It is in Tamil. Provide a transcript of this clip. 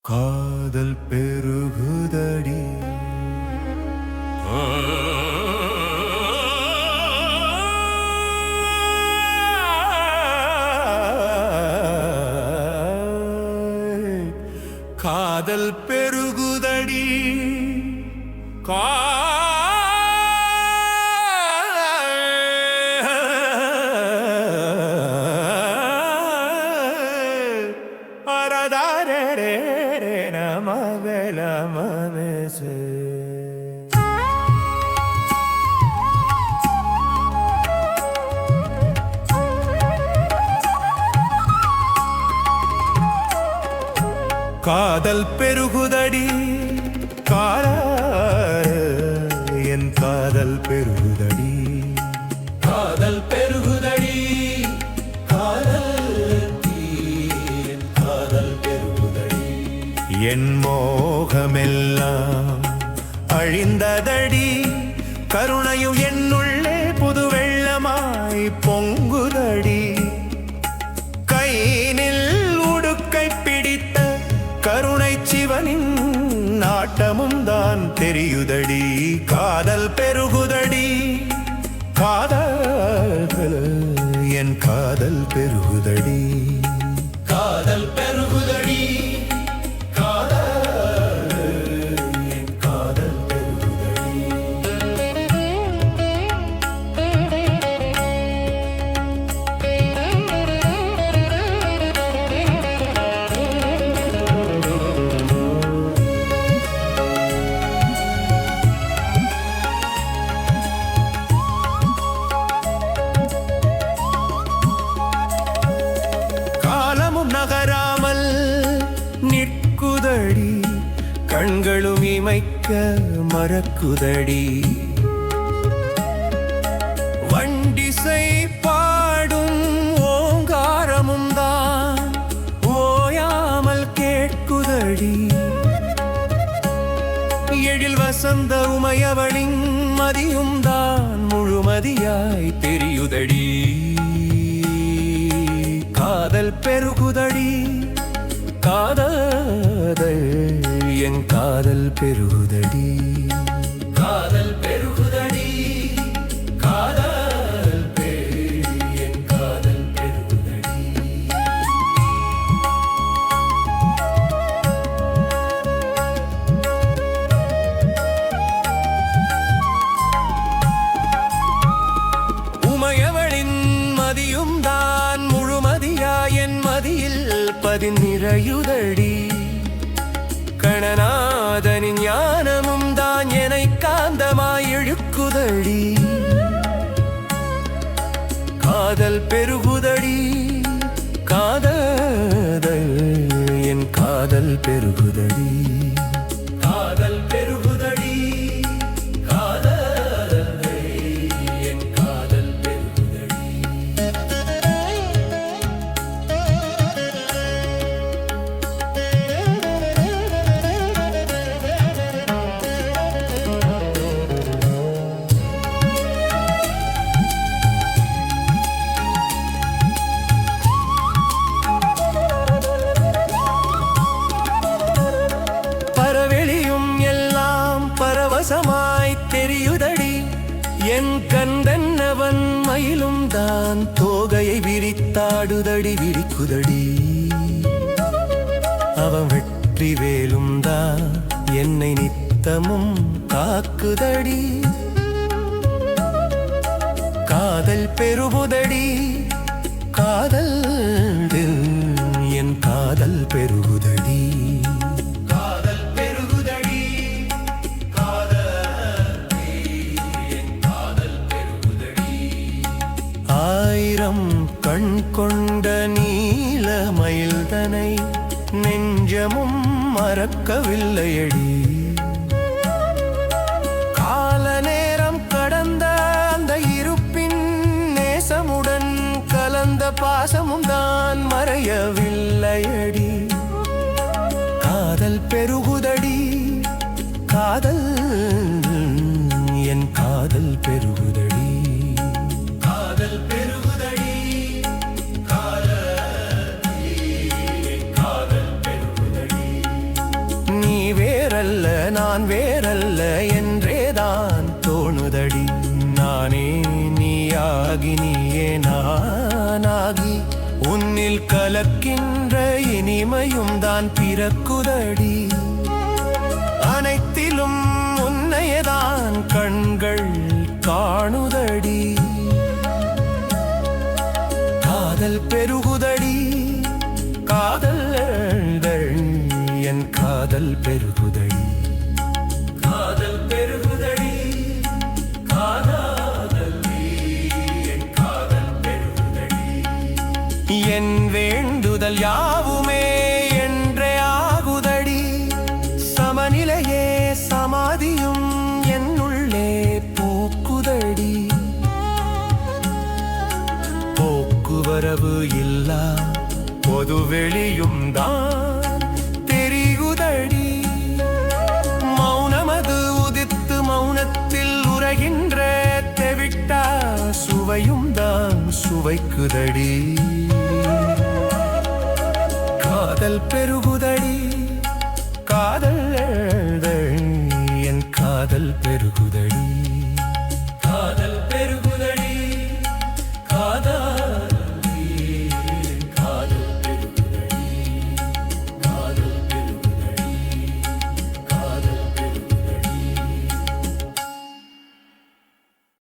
காதல் பெருகுதடி காதல் பெருகுதடி காதல் பெருகுதடி என் காதல் பெருகுதடி காதல் பெருகுதடி என் காதல் பெருகுதடி என் மோகமெல்லாம் அழிந்ததடி கருணையும் என்னுள்ளே புது வெள்ளமாய் பொங்குதடி கையினில் உடுக்கை பிடித்த கருணை சிவனின் நாட்டமும் தான் தெரியுதடி காதல் பெருகுதடி காதல் என் காதல் பெருகுதடி காதல் பெருகுதடி என் காதல் பெருகுதடி நகராமல் நிற்குதடி கண்களும் இமைக்க மறக்குதடி வண்டிசை பாடும் ஓங்காரமும் தான் ஓயாமல் கேட்குதடி எழில் வசந்த உமையவளின் மதியும் தான் முழுமதியாய் தெரியுதடி காதல் பெருகுதடி காதல் என் காதல் பெருகுதடி காதல் பெருகுதடி காதல் என் காதல் பெருகுதடி உமையவளின் மதியும் தான் முழுமதியா என் மதியில் பதிநிறையுதடி கணநாதனின் ஞானமும் தான் என்னை காந்தமாய் இழுக்குதடி காதல் பெருகுதடி காதல் என் காதல் பெருகுதடி காதல் பெருகுதடி காதல் என் காதல் பெருகுதடி பரவசமாய் தெரியுதடி என் கந்தன்னவன் மயிலும் தான் தோகையை விரித்தாடுதடி விரிக்குதடி அவன் வெற்றி வேலும் தான் என்னை நித்தமும் காக்குதடி காதல் பெருகுதடி காதல் என் காதல் பெருகுதடி ஆயிரம் கண் கொண்ட நீலமயில்தனை நெஞ்சமும் மறக்கவில்லையடி கால நேரம் கடந்த அந்த இருப்பின் நேசமுடன் கலந்த பாசமும் தான் மறையவில்லையடி காதல் பெருகுதடி காதல் என் காதல் பெருகுதடி காதல் பெருகுதடி காதல் நான் வேறல்ல என்றேதான் தோணுதடி. நானே நீயாகி நீயே நானாகி உன்னில் கலக்கின்ற இனிமையும் தான் பிறக்குதடி. அனைத்திலும் உன்னையதான் கண்கள் காணுதடி. காதல் பெருகுதடி, காதல் என் காதல் பெருகுதடி. காதல் பெருகுதடி, காதல் என் காதல் பெருகுதடி. என் வேண்டுதல் யாவுமே என்றே ஆகுதடி. சமநிலையே சமாதியும் என்னுள்ளே பூக்குதடி. போக்குவரவு இல்லா பொதுவெளியும் தான் தெரியுதடி. மௌனமது உதித்து மௌனத்தில் உரைகின்ற தெவிட்டா சுவையும் தான் சுவைக்குதடி. காதல் பெருகுதடி,